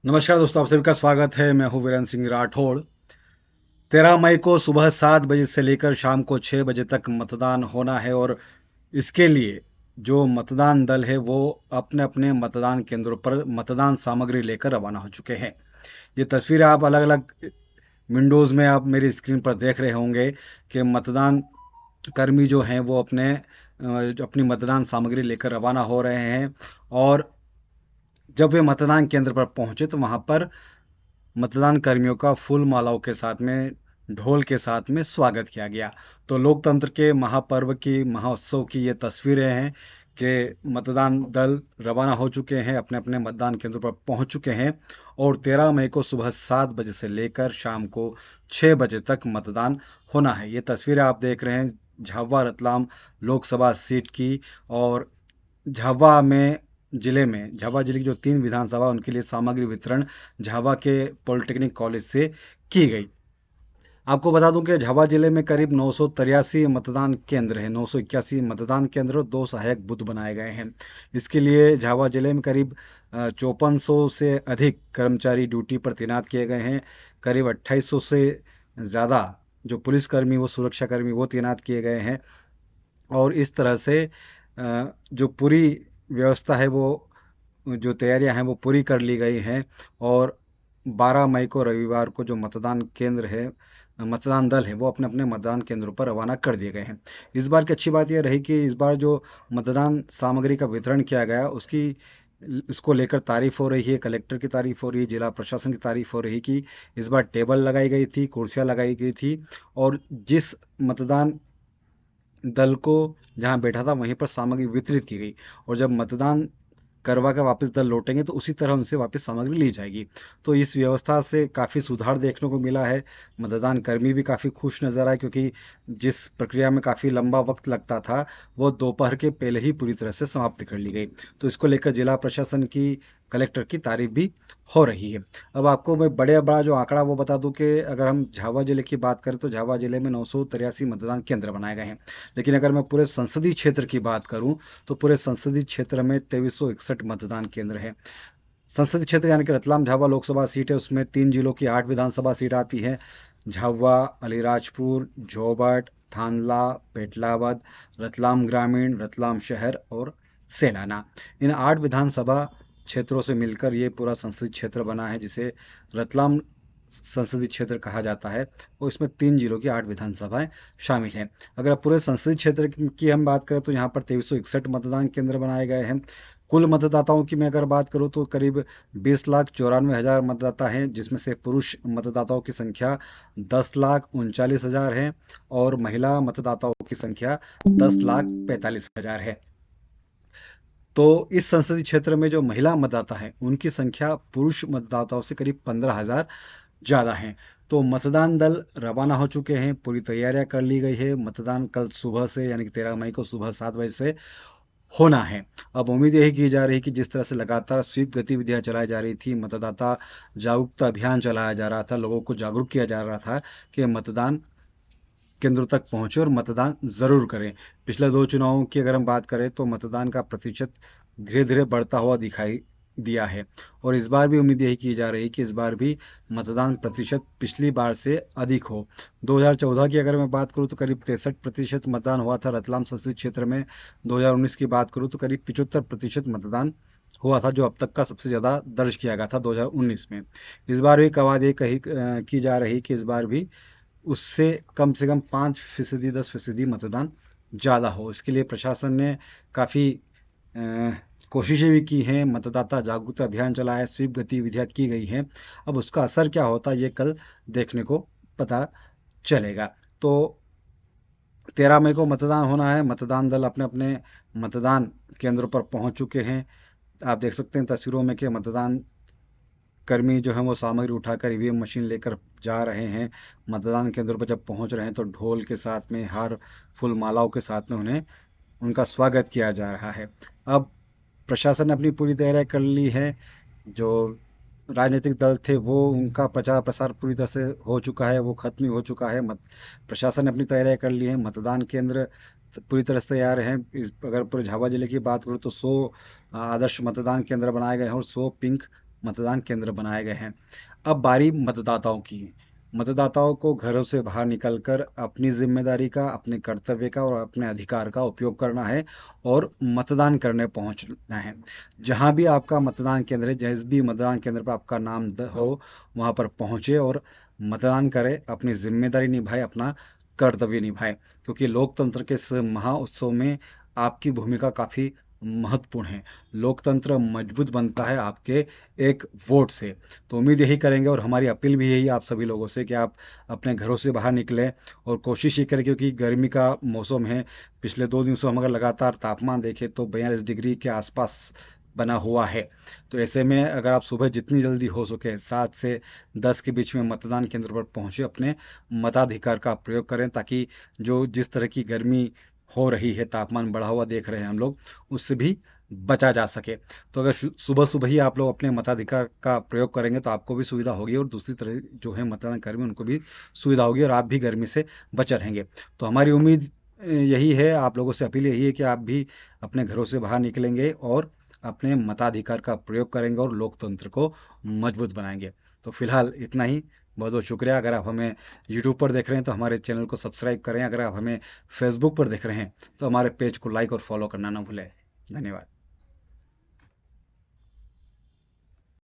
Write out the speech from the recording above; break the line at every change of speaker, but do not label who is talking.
नमस्कार दोस्तों, आप सभी का स्वागत है। मैं हूं वीरेंद्र सिंह राठौड़। 13 मई को सुबह 7 बजे से लेकर शाम को 6 बजे तक मतदान होना है और इसके लिए जो मतदान दल है वो अपने अपने मतदान केंद्रों पर मतदान सामग्री लेकर रवाना हो चुके हैं। ये तस्वीरें आप अलग अलग विंडोज में आप मेरी स्क्रीन पर देख रहे होंगे कि मतदान कर्मी जो हैं वो अपनी मतदान सामग्री लेकर रवाना हो रहे हैं। और जब वे मतदान केंद्र पर पहुंचे तो वहां पर मतदान कर्मियों का फूल मालाओं के साथ में, ढोल के साथ में स्वागत किया गया। तो लोकतंत्र के महापर्व की, महोत्सव की ये तस्वीरें हैं कि मतदान दल रवाना हो चुके हैं, अपने अपने मतदान केंद्रों पर पहुंच चुके हैं और 13 मई को सुबह 7 बजे से लेकर शाम को 6 बजे तक मतदान होना है। ये तस्वीरें आप देख रहे हैं झाबुआ रतलाम लोकसभा सीट की। और झाबुआ जिले की जो 3 विधानसभा उनके लिए सामग्री वितरण झाबुआ के पॉलिटेक्निक कॉलेज से की गई। आपको बता दूं कि झाबुआ जिले में करीब 983 मतदान केंद्र हैं, 981 मतदान केंद्र और 2 सहायक बूथ बनाए गए हैं। इसके लिए झाबुआ जिले में करीब 5400 से अधिक कर्मचारी ड्यूटी पर तैनात किए गए हैं। करीब 2800 से ज़्यादा जो पुलिसकर्मी, वो सुरक्षाकर्मी, वो तैनात किए गए हैं। और इस तरह से जो पूरी व्यवस्था है, वो जो तैयारियां हैं वो पूरी कर ली गई हैं। और 12 मई को रविवार को जो मतदान दल है वो अपने अपने मतदान केंद्रों पर रवाना कर दिए गए हैं। इस बार की अच्छी बात यह रही कि इस बार जो मतदान सामग्री का वितरण किया गया उसकी इसको लेकर तारीफ हो रही है। कलेक्टर की तारीफ हो रही है, जिला प्रशासन की तारीफ हो रही कि इस बार टेबल लगाई गई थी, कुर्सियां लगाई गई थी और जिस मतदान दल को जहां बैठा था वहीं पर सामग्री वितरित की गई। और जब मतदान करवा कर वापस दल लौटेंगे तो उसी तरह उनसे वापस सामग्री ली जाएगी। तो इस व्यवस्था से काफ़ी सुधार देखने को मिला है। मतदान कर्मी भी काफ़ी खुश नजर आए क्योंकि जिस प्रक्रिया में काफ़ी लंबा वक्त लगता था वो दोपहर के पहले ही पूरी तरह से समाप्त कर ली गई। तो इसको लेकर जिला प्रशासन की, कलेक्टर की तारीफ भी हो रही है। अब आपको मैं बड़े बड़ा जो आंकड़ा वो बता दूं कि अगर हम झाबुआ जिले की बात करें तो झाबुआ जिले में 983 मतदान केंद्र बनाए गए हैं। लेकिन अगर मैं पूरे संसदीय क्षेत्र की बात करूं तो पूरे संसदीय क्षेत्र में 2361 मतदान केंद्र है। संसदीय क्षेत्र यानी कि रतलाम झाबुआ लोकसभा सीट है, उसमें 3 जिलों की 8 विधानसभा सीट आती है। झाबुआ, अलीराजपुर, जोबट, थांदला, पेटलावद, रतलाम ग्रामीण, रतलाम शहर और सेलाना। इन 8 विधानसभा क्षेत्रों से मिलकर ये पूरा संसदीय क्षेत्र बना है जिसे रतलाम संसदीय क्षेत्र कहा जाता है। और इसमें 3 जिलों की 8 विधानसभाएं शामिल हैं। अगर आप पूरे संसदीय क्षेत्र की हम बात करें तो यहाँ पर 2361 मतदान केंद्र बनाए गए हैं। कुल मतदाताओं की मैं अगर बात करूं तो करीब 20,94,000 मतदाता हैं, जिसमें से पुरुष मतदाताओं की संख्या 10,39,000 है और महिला मतदाताओं की संख्या 10,45,000 है। तो इस संसदीय क्षेत्र में जो महिला मतदाता हैं उनकी संख्या पुरुष मतदाताओं से करीब 15,000 ज़्यादा हैं। तो मतदान दल रवाना हो चुके हैं, पूरी तैयारियां कर ली गई है। मतदान कल सुबह से यानी कि 13 मई को सुबह 7 बजे से होना है। अब उम्मीद यही की जा रही कि जिस तरह से लगातार स्वीप गतिविधियां चलाई जा रही थी, मतदाता जागरूकता अभियान चलाया जा रहा था, लोगों को जागरूक किया जा रहा था कि मतदान केंद्रों तक पहुंचे और मतदान जरूर करें। पिछले 2 चुनावों की अगर हम बात करें तो मतदान का प्रतिशत धीरे धीरे बढ़ता हुआ दिखाई दिया है। और इस बार भी उम्मीद यही की जा रही कि इस बार भी मतदान प्रतिशत पिछली बार से अधिक हो। 2014 की अगर मैं बात करूं तो करीब 63% मतदान हुआ था रतलाम संसदीय क्षेत्र में। 2019 की बात करूं तो करीब 75% मतदान हुआ था, जो अब तक का सबसे ज़्यादा दर्ज किया गया था 2019 में। इस बार भी कवायद ये की जा रही कि इस बार भी उससे कम से कम 5%, 10% मतदान ज़्यादा हो। इसके लिए प्रशासन ने काफ़ी कोशिशें भी की हैं, मतदाता जागरूकता अभियान चलाया है, स्वीप गतिविधियां की गई हैं। अब उसका असर क्या होता है ये कल देखने को पता चलेगा। तो 13 मई को मतदान होना है। मतदान दल अपने अपने मतदान केंद्रों पर पहुंच चुके हैं। आप देख सकते हैं तस्वीरों में कि मतदान कर्मी जो हैं वो सामग्री उठाकर ईवीएम मशीन लेकर जा रहे हैं। मतदान केंद्रों पर जब पहुंच रहे हैं तो ढोल के साथ में, हार फूल मालाओं के साथ में उन्हें उनका स्वागत किया जा रहा है। अब प्रशासन ने अपनी पूरी तैयारी कर ली है। जो राजनीतिक दल थे वो उनका प्रचार प्रसार पूरी तरह से हो चुका है, वो खत्म ही हो चुका है। प्रशासन ने अपनी तैयारी कर ली है। मतदान केंद्र पूरी तरह से तैयार हैं। अगर पूरे झाबुआ जिले की बात करूँ तो 100 आदर्श मतदान केंद्र बनाए गए हैं और 100 पिंक मतदान केंद्र बनाए गए हैं। अब बारी मतदाताओं की है। मतदाताओं को घरों से बाहर निकलकर अपनी जिम्मेदारी का, अपने कर्तव्य का और अपने अधिकार का उपयोग करना है और मतदान करने पहुंचना है। जहां भी आपका मतदान केंद्र है, जिस भी मतदान केंद्र पर आपका नाम हो, वहां पर पहुंचे और मतदान करें, अपनी जिम्मेदारी निभाए, अपना कर्तव्य निभाए, क्योंकि लोकतंत्र के इस महा उत्सव में आपकी भूमिका काफ़ी महत्वपूर्ण है। लोकतंत्र मजबूत बनता है आपके एक वोट से। तो उम्मीद यही करेंगे और हमारी अपील भी यही है आप सभी लोगों से कि आप अपने घरों से बाहर निकलें और कोशिश ये करें, क्योंकि गर्मी का मौसम है। पिछले 2 दिन से हम अगर लगातार तापमान देखें तो 42 डिग्री के आसपास बना हुआ है। तो ऐसे में अगर आप सुबह जितनी जल्दी हो सके 7 से 10 के बीच में मतदान केंद्र पर पहुंचे, अपने मताधिकार का प्रयोग करें, ताकि जो जिस तरह की गर्मी हो रही है, तापमान बढ़ा हुआ देख रहे हैं हम लोग, उससे भी बचा जा सके। तो अगर सुबह सुबह ही आप लोग अपने मताधिकार का प्रयोग करेंगे तो आपको भी सुविधा होगी और दूसरी तरह जो है मतदान कर्मी उनको भी सुविधा होगी और आप भी गर्मी से बचे रहेंगे। तो हमारी उम्मीद यही है, आप लोगों से अपील यही है कि आप भी अपने घरों से बाहर निकलेंगे और अपने मताधिकार का प्रयोग करेंगे और लोकतंत्र को मजबूत बनाएंगे। तो फिलहाल इतना ही। बहुत बहुत शुक्रिया। अगर आप हमें यूट्यूब पर देख रहे हैं तो हमारे चैनल को सब्सक्राइब करें। अगर आप हमें फेसबुक पर देख रहे हैं तो हमारे पेज को लाइक और फॉलो करना ना भूलें। धन्यवाद।